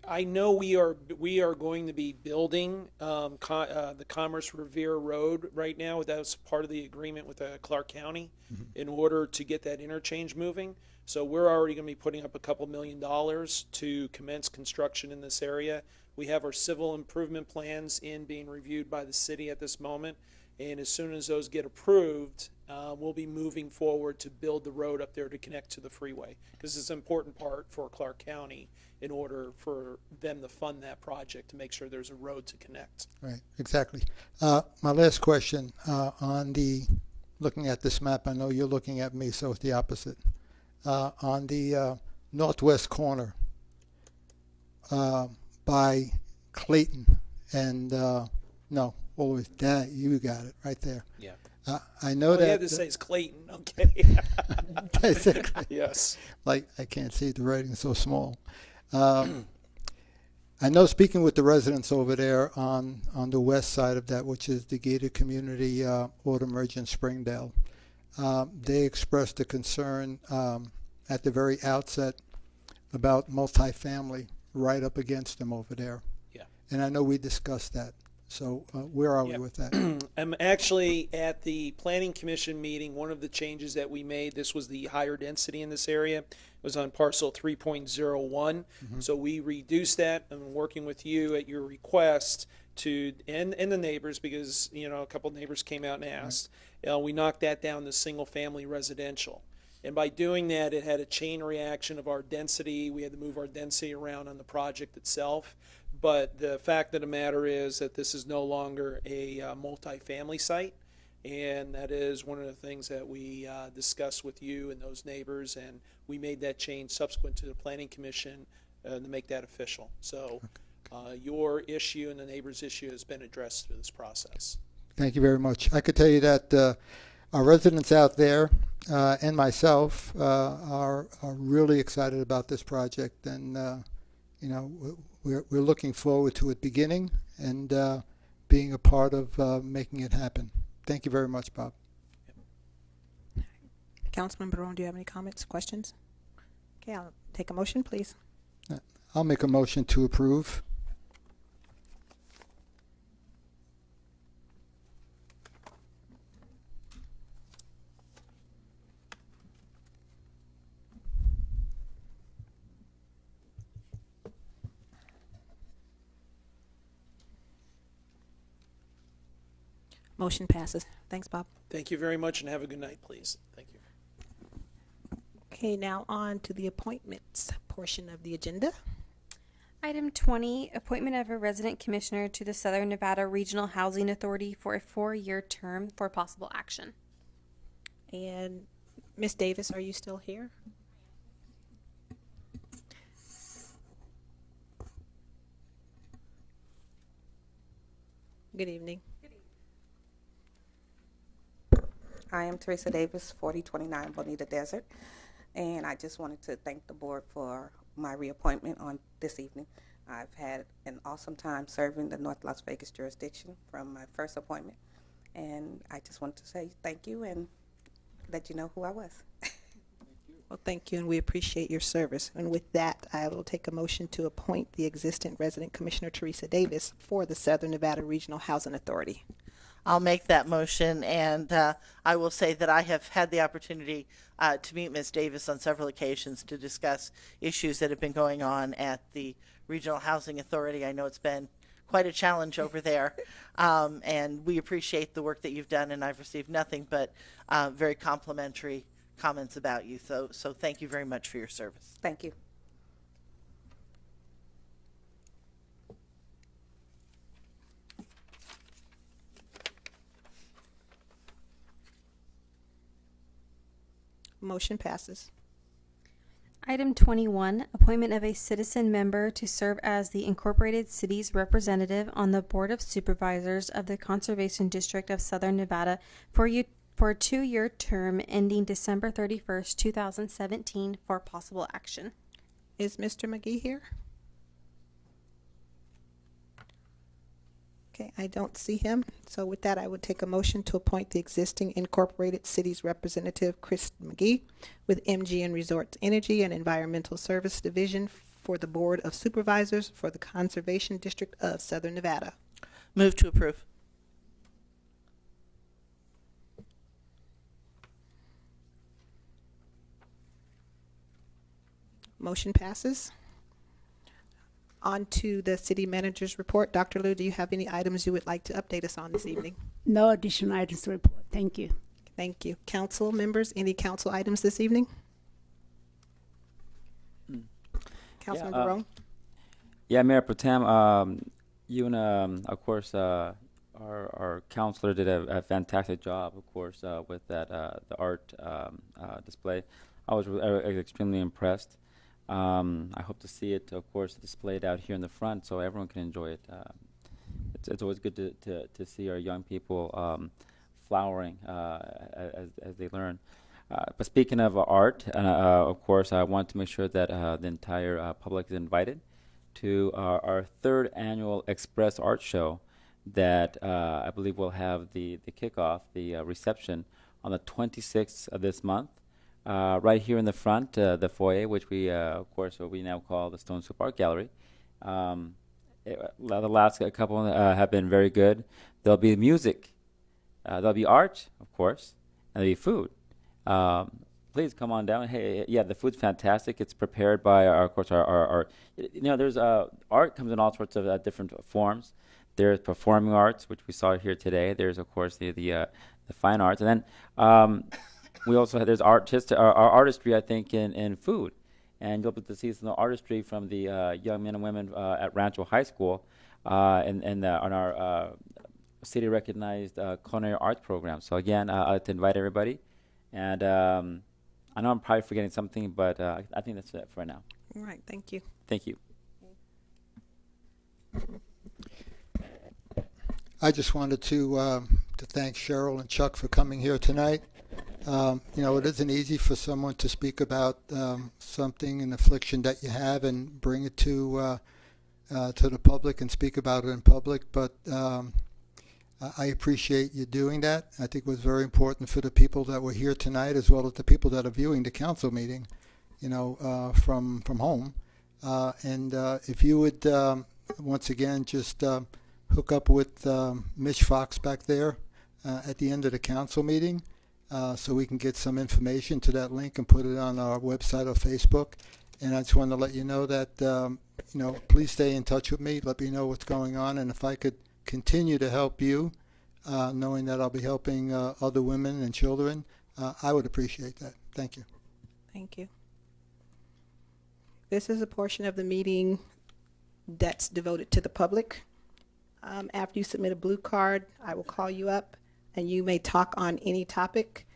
I know we are going to be building the Commerce Revere Road right now. That's part of the agreement with Clark County in order to get that interchange moving. So we're already going to be putting up a couple $1 million to commence construction in this area. We have our civil improvement plans being reviewed by the city at this moment, and as soon as those get approved, we'll be moving forward to build the road up there to connect to the freeway, because it's an important part for Clark County in order for them to fund that project to make sure there's a road to connect. Right, exactly. My last question, looking at this map, I know you're looking at me, so it's the opposite. On the northwest corner by Clayton and, no, always that, you got it right there. Yeah. I know All that. you have to say is Clayton, okay? Basically. Yes. Like, I can't see, the writing so small. I know, speaking with the residents over there on the west side of that, which is the gated community, Autumn in Springdale, they expressed a concern at the very outset about multifamily right up against them over there. Yeah. And I know we discussed that. So where are we with that? I'm actually at the Planning Commission meeting. One of the changes that we made, this was the higher density in this area, it was on parcel 3.01. So we reduced that. I'm working with you at your request to, and the neighbors, because, you know, a couple of neighbors came out and asked. We knocked that down to single family residential. And by doing that, it had a chain reaction of our density. We had to move our density around on the project itself. But the fact of the matter is that this is no longer a multifamily site, and that is one of the things that we discussed with you and those neighbors, and we made that change subsequent to the Planning Commission to make that official. So your issue and the neighbor's issue has been addressed through this process. Thank you very much. I could tell you that our residents out there and myself are really excited about this project, and you know, we're looking forward to it beginning and being a part of making it happen. Thank you very much, Bob. Councilman Barone, do you have any comments, questions? Okay, I'll take a motion, please. I'll make a motion to approve. Motion passes. Thanks, Bob. Thank you very much, and have a good night, please. Thank you. Okay, now on to the appointments portion of the agenda. Item 20, appointment of a resident commissioner to the Southern Nevada Regional Housing Authority for a 4-year term for possible action. And Ms. Davis, are you still here? Good evening. I am Teresa Davis, 4029 Bonita Desert, and I just wanted to thank the board for my reappointment on this evening. I've had an awesome time serving the North Las Vegas jurisdiction from my first appointment, and I just wanted to say thank you and let you know who I was. Well, thank you, and we appreciate your service. And with that, I will take a motion to appoint the existing resident commissioner, Teresa Davis, for the Southern Nevada Regional Housing Authority. I'll make that motion, and I will say that I have had the opportunity to meet Ms. Davis on several occasions to discuss issues that have been going on at the Regional Housing Authority. I know it's been quite a challenge over there, and we appreciate the work that you've done, and I've received nothing but very complimentary comments about you. So thank you very much for your service. Thank you. Motion passes. Item 21, appointment of a citizen member to serve as the Incorporated Cities representative on the Board of Supervisors of the Conservation District of Southern Nevada for a 2-year term ending December 31st, 2017 for possible action. Is Mr. McGee here? Okay, I don't see him. So with that, I would take a motion to appoint the existing Incorporated Cities representative, Chris McGee, with MGN Resorts Energy and Environmental Service Division for the Board of Supervisors for the Conservation District of Southern Nevada. Move to approve. Motion passes. On to the city manager's report. Dr. Liu, do you have any items you would like to update us on this evening? No additional items to report. Thank you. Thank you. Council members, any council items this evening? Councilmember Barone? Yeah, Mayor Pro Tem, you and of course our counselor did a fantastic job, of course, with that the art display. I was extremely impressed. I hope to see it, of course, displayed out here in the front so everyone can enjoy it. It's always good to see our young people flowering as they learn. But speaking of art, of course, I want to make sure that the entire public is invited to our third annual Express Art Show that I believe will have the kickoff, the reception on the 26th of this month. Right here in the front, the foyer, which we, of course, what we now call the Stone Soup Art Gallery. The last couple have been very good. There'll be music, there'll be art, of course, and there'll be food. Please come on down. Hey, yeah, the food's fantastic. It's prepared by, of course, our there's art comes in all sorts of different forms. There's performing arts, which we saw here today. There's, of course, the fine arts, and then we also have, there's our artistry, I think, in food, and you'll be able to see some artistry from the young men and women at Rancho High School, and on our city recognized culinary arts program. So again, I'd like to invite everybody. And I know I'm probably forgetting something, but I think that's it for now. All right, thank you. Thank you. I just wanted to thank Cheryl and Chuck for coming here tonight. It isn't easy for someone to speak about something, an affliction that you have, and bring it to the public and speak about it in public. But I appreciate you doing that. I think it was very important for the people that were here tonight, as well as the people that are viewing the council meeting, from home. And if you would, once again, just hook up with Mitch Fox back there at the end of the council meeting, so we can get some information to that link and put it on our website or Facebook. And I just want to let you know that, please stay in touch with me. Let me know what's going on. And if I could continue to help you, knowing that I'll be helping other women and children, I would appreciate that. Thank you. Thank you. This is a portion of the meeting that's devoted to the public. After you submit a blue card, I will call you up and you may talk on any topic.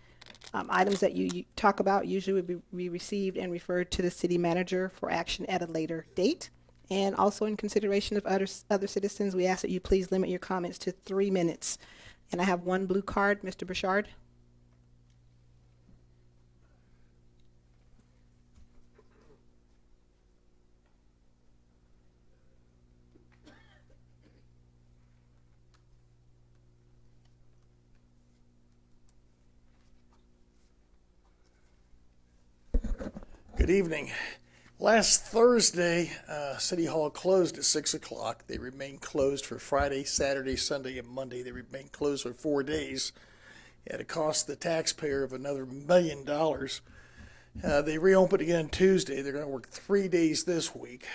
Items that you talk about usually will be received and referred to the city manager for action at a later date. And also in consideration of other citizens, we ask that you please limit your comments to 3 minutes. And I have one blue card, Mr. Bouchard. Good evening. Last Thursday, City Hall closed at 6 o'clock. They remained closed for Friday, Saturday, Sunday, and Monday. They remained closed for 4 days at a cost to the taxpayer of another $1 million. They reopened again Tuesday. They're going to work 3 days this week.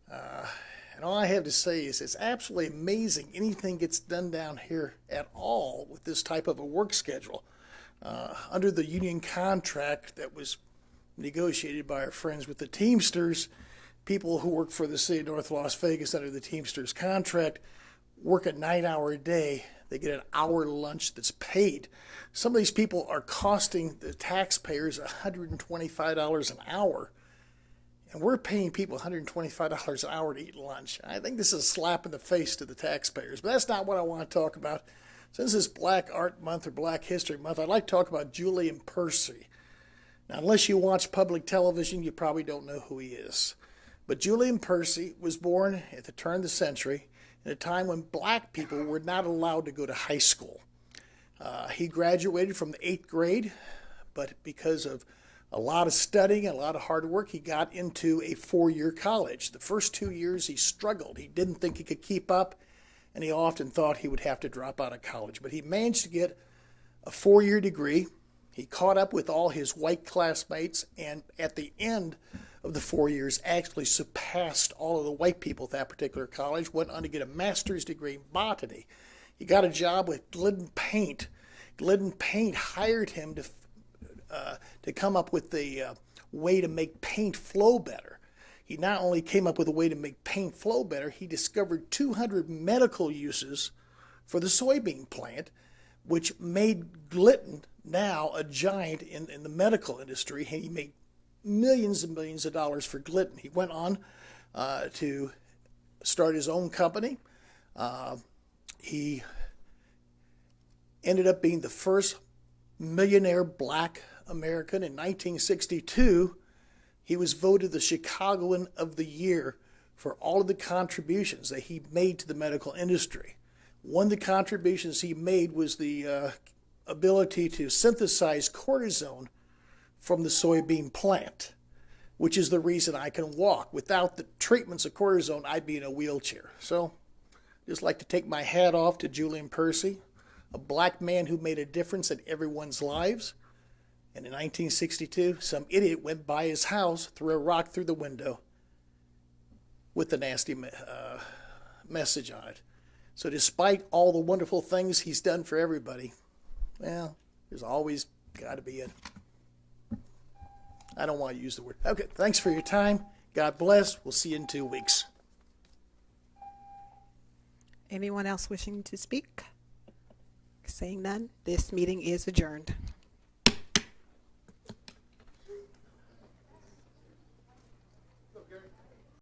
And all I have to say is it's absolutely amazing anything gets done down here at all with this type of a work schedule. Under the union contract that was negotiated by our friends with the Teamsters, people who work for the city of North Las Vegas under the Teamsters contract work a 9-hour day. They get an hour lunch that's paid. Some of these people are costing the taxpayers $125 an hour, and we're paying people $125 an hour to eat lunch. I think this is a slap in the face to the taxpayers, but that's not what I want to talk about. Since this is Black Art Month or Black History Month, I'd like to talk about Julian Percy. Now, unless you watch public television, you probably don't know who he is. But Julian Percy was born at the turn of the century in a time when black people were not allowed to go to high school. He graduated from the 8th grade, but because of a lot of studying, a lot of hard work, he got into a 4-year college. The first 2 years he struggled. He didn't think he could keep up, and he often thought he would have to drop out of college. But he managed to get a 4-year degree. He caught up with all his white classmates, and at the end of the 4 years actually surpassed all of the white people at that particular college, went on to get a master's degree in botany. He got a job with Glidden Paint. Glidden Paint hired him to come up with the way to make paint flow better. He not only came up with a way to make paint flow better, he discovered 200 medical uses for the soybean plant, which made Glidden now a giant in the medical industry, and he made millions and millions of dollars for Glidden. He went on to start his own company. He ended up being the first millionaire black American. In 1962, he was voted the Chicagoan of the Year for all of the contributions that he made to the medical industry. One of the contributions he made was the ability to synthesize cortisone from the soybean plant, which is the reason I can walk. Without the treatments of cortisone, I'd be in a wheelchair. So, just like to take my hat off to Julian Percy, a black man who made a difference in everyone's lives. And in 1962, some idiot went by his house, threw a rock through the window with a nasty message on it. So despite all the wonderful things he's done for everybody, well, there's always got to be I don't want to use the word. Okay, thanks for your time. God bless. We'll see you in 2 weeks. Anyone else wishing to speak? Saying none, this meeting is adjourned.